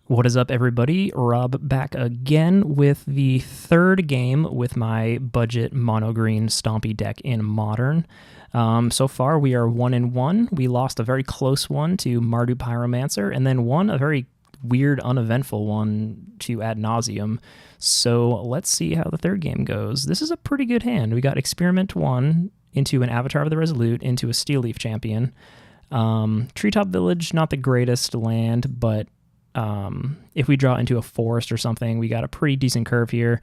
What is up, everybody? Rob back again with the third game with my budget mono green Stompy deck in Modern. So far, we are 1-1. We lost a very close one to Mardu Pyromancer, and then won a very weird, uneventful one to Ad Nauseam. So let's see how the third game goes. This is a pretty good hand. We got Experiment 1 into an Avatar of the Resolute into a Steel Leaf Champion. Treetop Village, not the greatest land, but if we draw into a forest or something, we got a pretty decent curve here.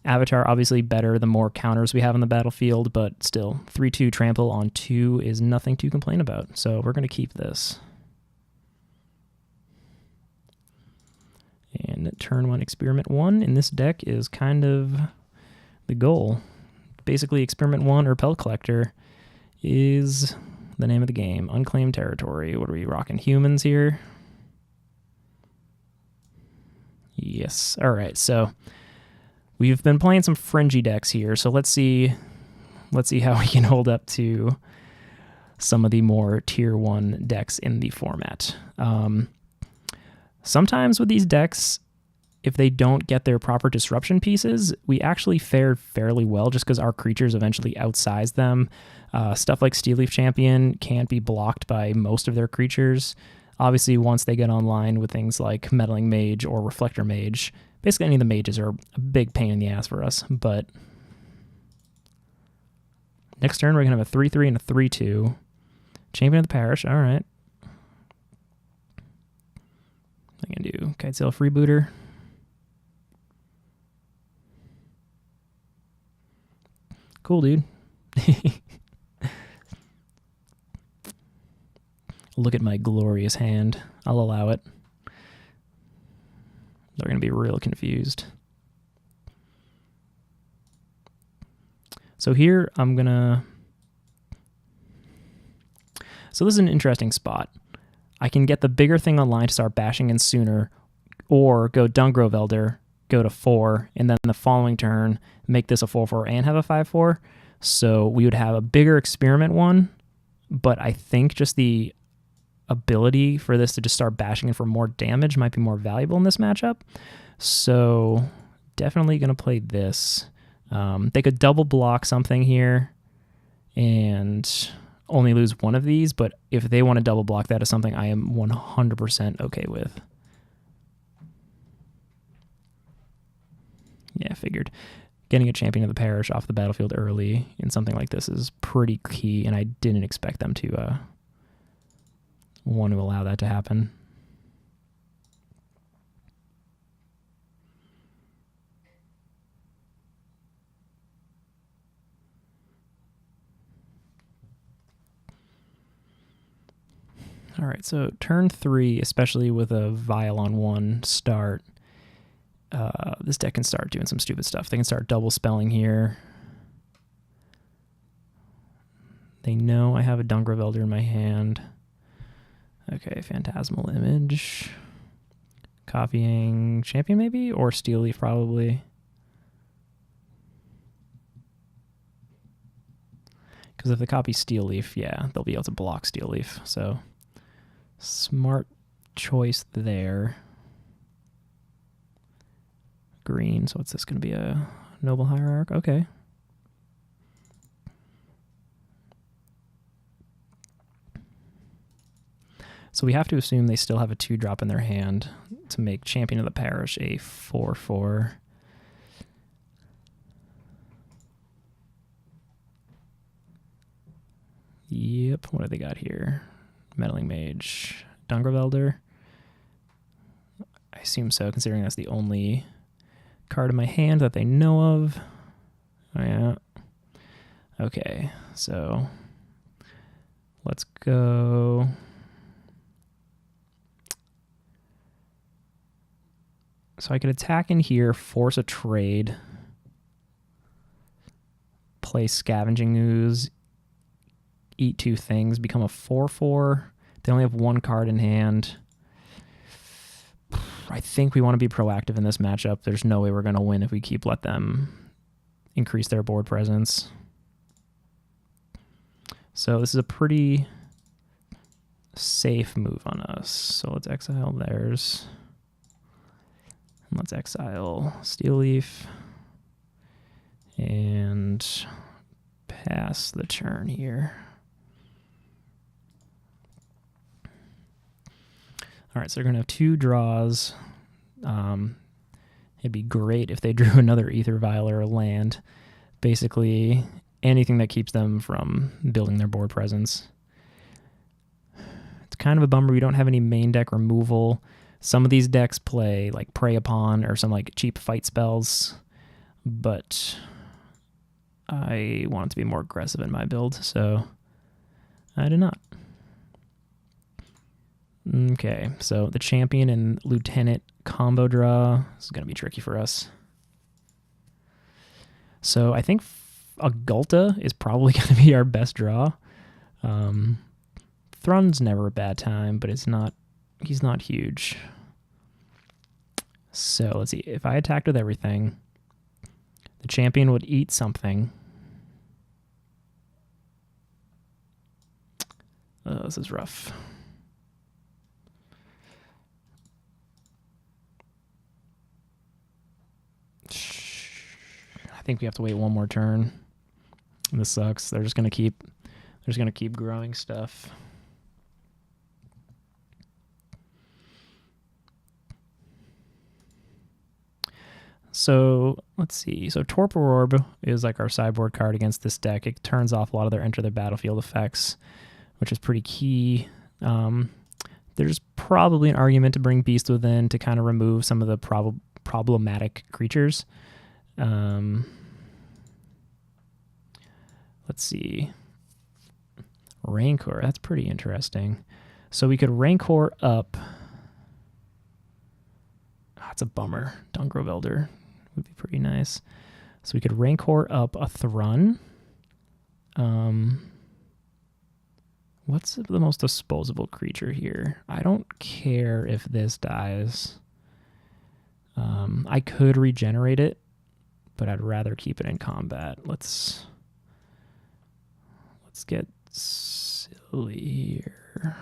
Avatar, obviously better the more counters we have on the battlefield, but still, 3-2 trample on 2 is nothing to complain about, so we're going to keep this. And turn 1, Experiment 1 in this deck is kind of the goal. Basically, Experiment 1 or Pelt Collector is the name of the game. Unclaimed territory. What are we rocking? Humans here? Yes. All right. So we've been playing some fringy decks here. So let's see how we can hold up to some of the more tier 1 decks in the format. Sometimes with these decks, if they don't get their proper disruption pieces, we actually fared fairly well just because our creatures eventually outsize them. Stuff like Steel Leaf Champion can't be blocked by most of their creatures. Obviously, once they get online with things like Meddling Mage or Reflector Mage, basically any of the mages are a big pain in the ass for us. But next turn, we're going to have a 3-3 and a 3-2. Champion of the Parish, all right. I'm going to do Kitesail Freebooter. Cool, dude. Look at my glorious hand. I'll allow it. They're going to be real confused. So here I'm going to... So this is an interesting spot. I can get the bigger thing online to start bashing in sooner, or go Dungrove Elder, go to 4, and then the following turn make this a 4-4 and have a 5-4. So we would have a bigger Experiment 1, but I think just the ability for this to just start bashing in for more damage might be more valuable in this matchup. So definitely going to play this. They could double block something here and only lose one of these, but if they want to double block, that is something I am 100% okay with. Yeah, figured. Getting a Champion of the Parish off the battlefield early in something like this is pretty key, and I didn't expect them to want to allow that to happen. All right, so turn 3, especially with a Vial on 1 start, this deck can start doing some stupid stuff. They can start double spelling here. They know I have a Dungrove Elder in my hand. Okay, Phantasmal Image. Copying Champion maybe? Or Steel Leaf probably. Because if they copy Steel Leaf, yeah, they'll be able to block Steel Leaf. So, smart choice there. Green, so what's this going to be? A Noble Hierarch? Okay. So we have to assume they still have a 2-drop in their hand to make Champion of the Parish a 4-4. Yep, what do they got here? Meddling Mage, Dungrove Elder. I assume so, considering that's the only card in my hand that they know of. Oh, yeah. Okay, so let's go... So I could attack in here, force a trade, play Scavenging Ooze, eat 2 things, become a 4-4. They only have 1 card in hand. I think we want to be proactive in this matchup. There's no way we're going to win if we let them increase their board presence. So this is a pretty safe move on us. So let's exile theirs. Let's exile Steel Leaf and pass the turn here. All right, so they're going to have 2 draws. It'd be great if they drew another Ether Vial or a land. Basically, anything that keeps them from building their board presence. It's kind of a bummer we don't have any main deck removal. Some of these decks play like Prey Upon or some like cheap fight spells, but I want it to be more aggressive in my build, so I did not. Okay, so the champion and lieutenant combo draw. This is going to be tricky for us. So I think a Gulta is probably going to be our best draw. Thrun's never a bad time, but he's not huge. So let's see. If I attacked with everything, the champion would eat something. This is rough. I think we have to wait one more turn. This sucks. They're just gonna keep growing stuff. So let's see. So Torpor Orb is like our sideboard card against this deck. It turns off a lot of their enter the battlefield effects, which is pretty key. There's probably an argument to bring Beast Within to kind of remove some of the problematic creatures. Let's see. Rancor, that's pretty interesting. So we could Rancor up. That's a bummer. Dungrove Elder would be pretty nice. So we could Rancor up a Thrun. What's the most disposable creature here? I don't care if this dies. I could regenerate it, but I'd rather keep it in combat. Let's get silly here.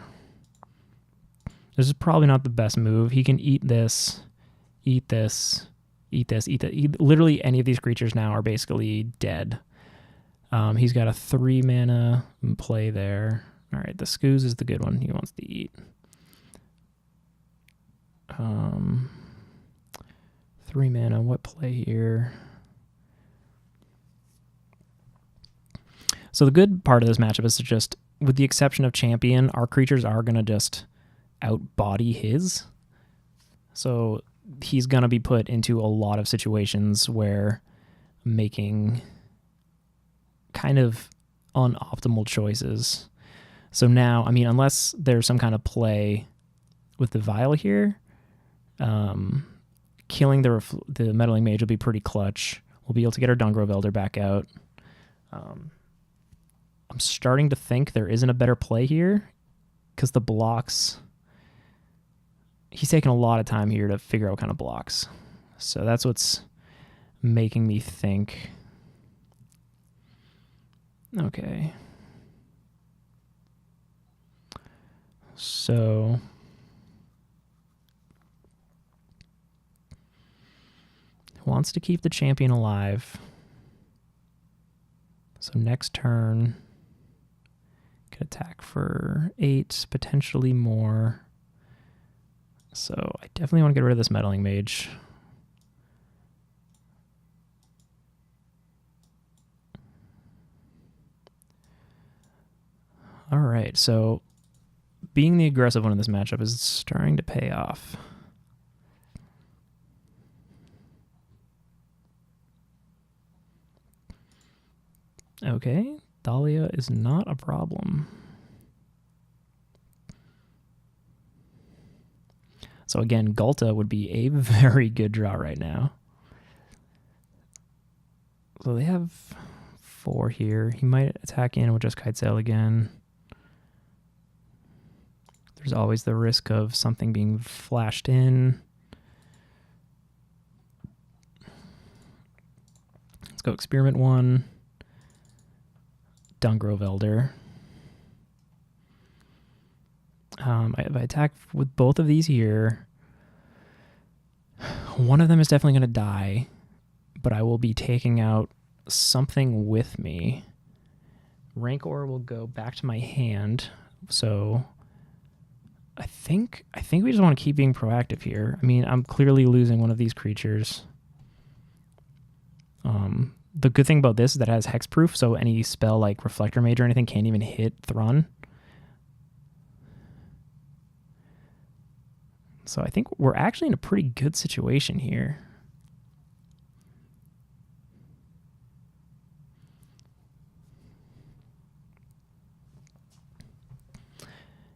This is probably not the best move. He can eat this, eat this, eat this, eat that. Literally any of these creatures now are basically dead. He's got a 3 mana in play there. All right, the Scooz is the good one he wants to eat. 3 mana, what play here? So the good part of this matchup is to just, with the exception of champion, our creatures are going to just outbody his. So he's going to be put into a lot of situations where making kind of unoptimal choices. So now, I mean, unless there's some kind of play with the Vial here, killing the Meddling Mage will be pretty clutch. We'll be able to get our Dungrove Elder back out. I'm starting to think there isn't a better play here because the blocks, he's taking a lot of time here to figure out what kind of blocks. So that's what's making me think. Okay. So wants to keep the champion alive. So next turn, could attack for 8, potentially more. So I definitely want to get rid of this Meddling Mage. All right, so being the aggressive one in this matchup is starting to pay off. Okay, Dahlia is not a problem. So again, Gulta would be a very good draw right now. So they have 4 here. He might attack in with just Kite Sail again. There's always the risk of something being flashed in. Let's go Experiment 1. Dungrove Elder. If I attack with both of these here, One of them is definitely going to die, but I will be taking out something with me. Rancor will go back to my hand, so I think we just want to keep being proactive here. I mean, I'm clearly losing one of these creatures. The good thing about this is that it has hexproof, so any spell like Reflector Mage or anything can't even hit Thrun. So I think we're actually in a pretty good situation here.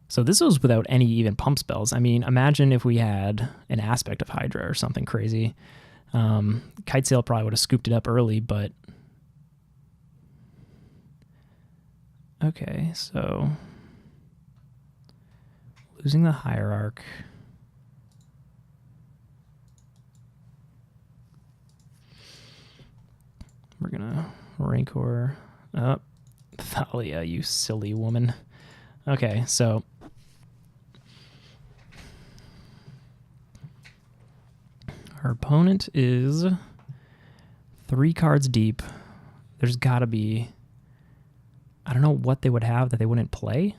So this was without any even pump spells. I mean, imagine if we had an aspect of Hydra or something crazy. Kite Sail probably would have scooped it up early, but... Okay, so... Losing the Hierarch. We're gonna Rancor up. Thalia, you silly woman. Okay, so... Our opponent is 3 cards deep. There's got to be... I don't know what they would have that they wouldn't play.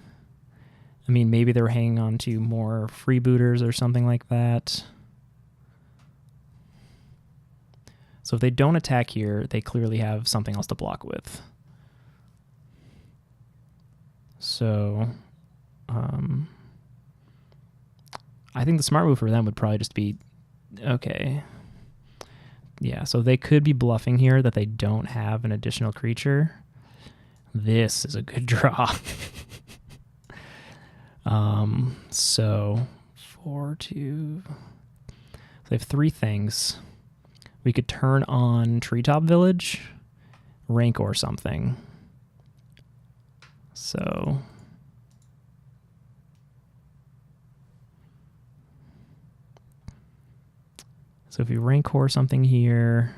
I mean, maybe they were hanging on to more freebooters or something like that. So if they don't attack here, they clearly have something else to block with. So... I think the smart move for them would probably just be... Okay. Yeah, so they could be bluffing here that they don't have an additional creature. This is a good draw. So 4, 2... So they have 3 things. We could turn on Treetop Village, Rank or something. So... So if we Rancor something here,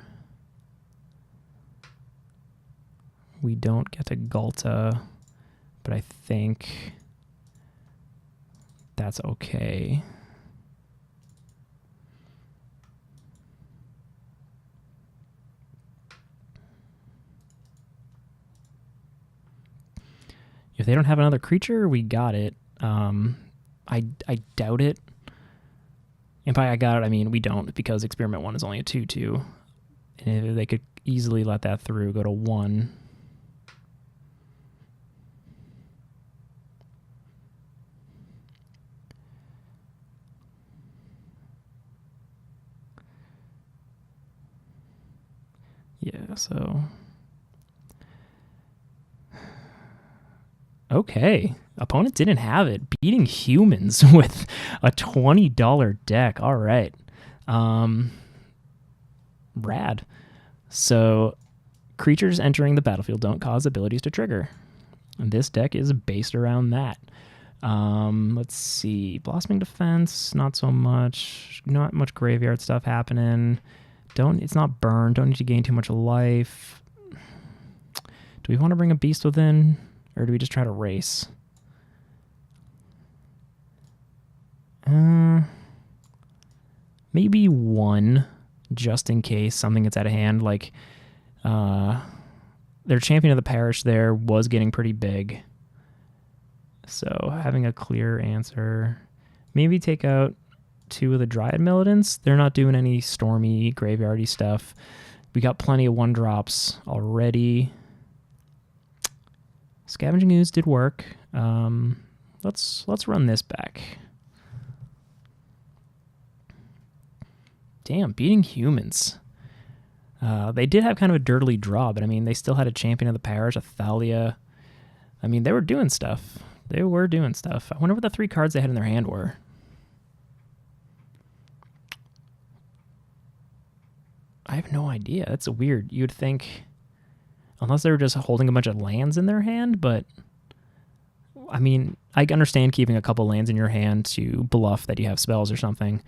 we don't get to Galta, but I think that's okay. If they don't have another creature, we got it. I doubt it. And by I got it, I mean we don't, because Experiment 1 is only a 2/2. And they could easily let that through, go to 1. Yeah, so... Okay. Opponent didn't have it. Beating humans with a $20 deck. All right. Rad. So creatures entering the battlefield don't cause abilities to trigger. And this deck is based around that. Let's see. Blossoming Defense, not so much. Not much graveyard stuff happening. It's not burn. Don't need to gain too much life. Do we want to bring a Beast Within? Or do we just try to race? Maybe 1, just in case something gets out of hand. Like, their Champion of the Parish there was getting pretty big. So having a clear answer. Maybe take out 2 of the Dryad Militants. They're not doing any stormy, graveyardy stuff. We got plenty of 1-drops already. Scavenging Ooze did work. Let's run this back. Damn, beating humans. They did have kind of a dirtily draw, but I mean, they still had a Champion of the Parish, a Thalia. I mean, they were doing stuff. They were doing stuff. I wonder what the 3 cards they had in their hand were. I have no idea. That's weird. You'd think, unless they were just holding a bunch of lands in their hand, but I mean, I understand keeping a couple lands in your hand to bluff that you have spells or something.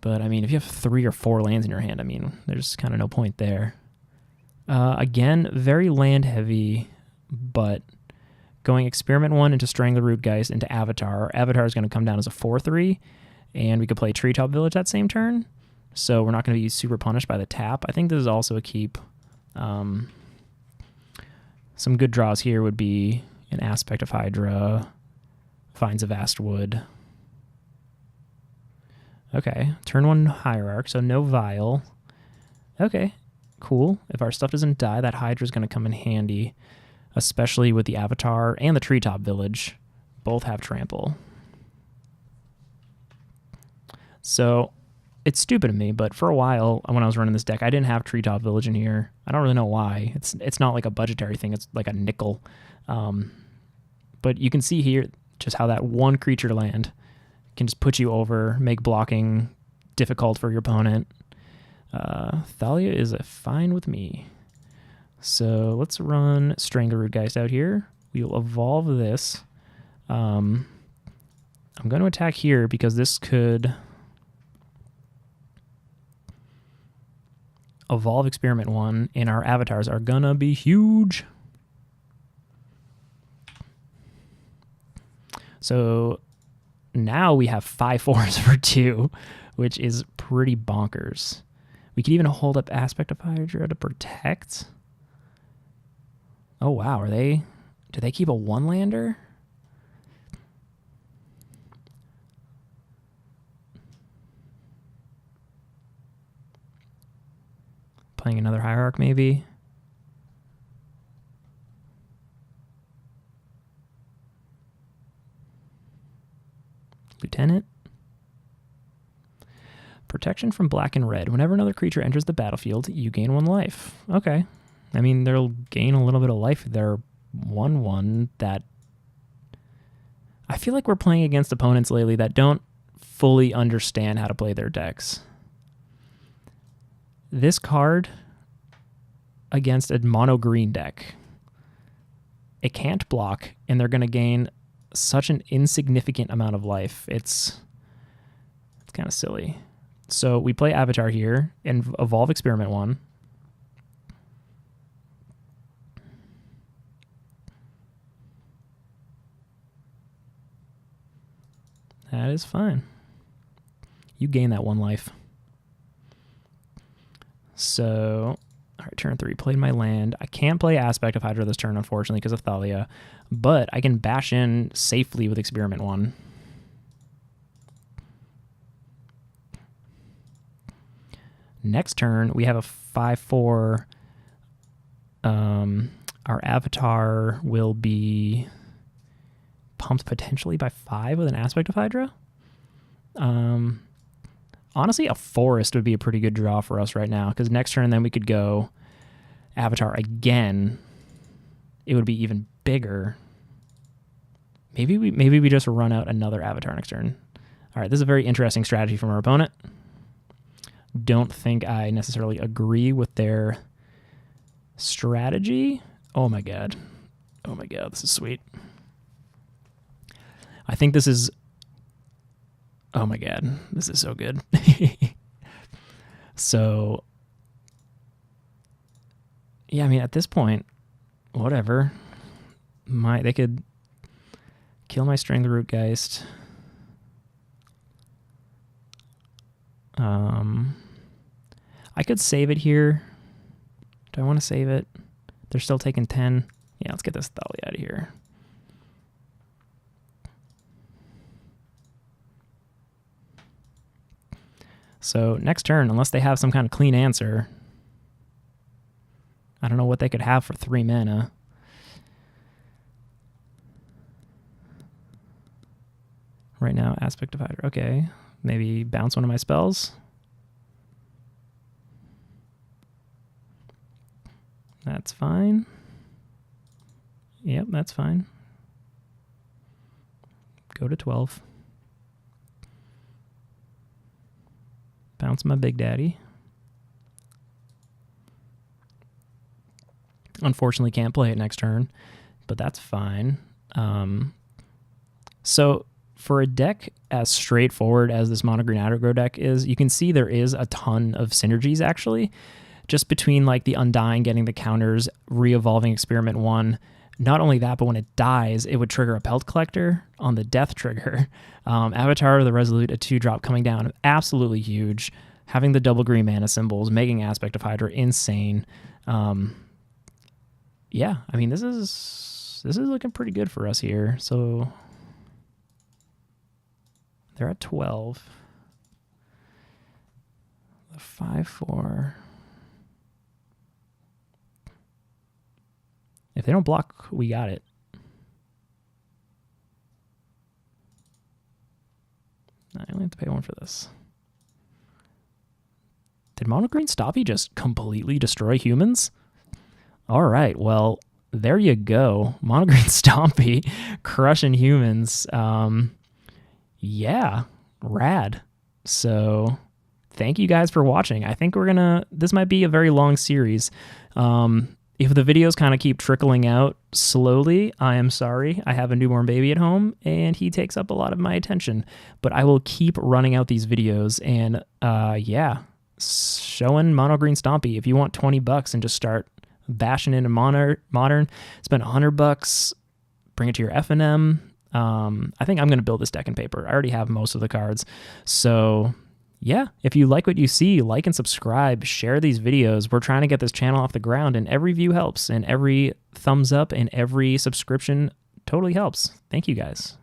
But I mean, if you have 3 or 4 lands in your hand, I mean, there's kind of no point there. Again, very land heavy, but going Experiment 1 into Strangleroot Geist into Avatar. Avatar is going to come down as a 4/3, and we could play Treetop Village that same turn. so we're not going to be super punished by the tap. I think this is also a keep. Some good draws here would be an Aspect of Hydra, finds a Vast Wood. Okay, turn 1 Hierarch, so no Vial. Okay, cool. If our stuff doesn't die, that Hydra is going to come in handy, especially with the Avatar and the Treetop Village. Both have Trample. So it's stupid of me, but for a while when I was running this deck, I didn't have Treetop Village in here. I don't really know why. It's not like a budgetary thing. It's like a nickel. But you can see here just how that one creature land can just put you over, make blocking difficult for your opponent. Thalia is fine with me. So let's run Strangleroot Geist out here. We'll evolve this. I'm going to attack here because this could evolve Experiment 1, and our avatars are going to be huge. So now we have 5/4s for 2, which is pretty bonkers. We could even hold up Aspect of Hydra to protect. Oh wow, do they keep a 1-lander? Playing another Hierarch maybe. Lieutenant. Protection from black and red. Whenever another creature enters the battlefield, you gain 1 life. Okay. I mean, they'll gain a little bit of life if they're 1/1 that... I feel like we're playing against opponents lately that don't fully understand how to play their decks. This card against a mono green deck, it can't block, and they're going to gain such an insignificant amount of life. It's kind of silly. So we play Avatar here and evolve Experiment 1. That is fine. You gain that 1 life. So, all right, turn 3, played my land. I can't play Aspect of Hydra this turn, unfortunately, because of Thalia, but I can bash in safely with Experiment 1. Next turn, we have a 5/4. Our Avatar will be pumped potentially by 5 with an Aspect of Hydra. Honestly, a Forest would be a pretty good draw for us right now, because next turn then we could go Avatar again. It would be even bigger. Maybe we just run out another Avatar next turn. All right, this is a very interesting strategy from our opponent. Don't think I necessarily agree with their strategy. Oh my god. Oh my god, this is sweet. I think this is... Oh my god, this is so good. So, yeah, I mean, at this point, whatever. They could kill my Strangleroot Geist. I could save it here. Do I want to save it? They're still taking 10. Yeah, let's get this Thalia out of here. So next turn, unless they have some kind of clean answer, I don't know what they could have for 3 mana. Right now, Aspect of Hydra. Okay, maybe bounce one of my spells. That's fine. Yep, that's fine. Go to 12. Bounce my Big Daddy. Unfortunately, can't play it next turn, but that's fine. So for a deck as straightforward as this mono green aggro deck is, you can see there is a ton of synergies actually, just between like the Undying getting the counters, re-evolving Experiment 1. Not only that, but when it dies, it would trigger a Pelt Collector on the death trigger. Avatar of the Resolute, a 2-drop coming down, absolutely huge. having the double green mana symbols, making Aspect of Hydra insane. Yeah, I mean, this is looking pretty good for us here. So they're at 12. The 5/4. If they don't block, we got it. I only have to pay 1 for this. Did Mono Green Stompy just completely destroy humans? All right, well, there you go. Mono Green Stompy crushing humans. Yeah, rad. So thank you guys for watching. I think this might be a very long series. If the videos kind of keep trickling out slowly, I am sorry. I have a newborn baby at home, and he takes up a lot of my attention. But I will keep running out these videos, and yeah, showing Mono Green Stompy. If you want $20 and just start bashing into Modern, spend $100, bring it to your FNM. I think I'm going to build this deck in paper. I already have most of the cards. So yeah, if you like what you see, like and subscribe, share these videos. We're trying to get this channel off the ground, and every view helps, and every thumbs up and every subscription totally helps. Thank you guys.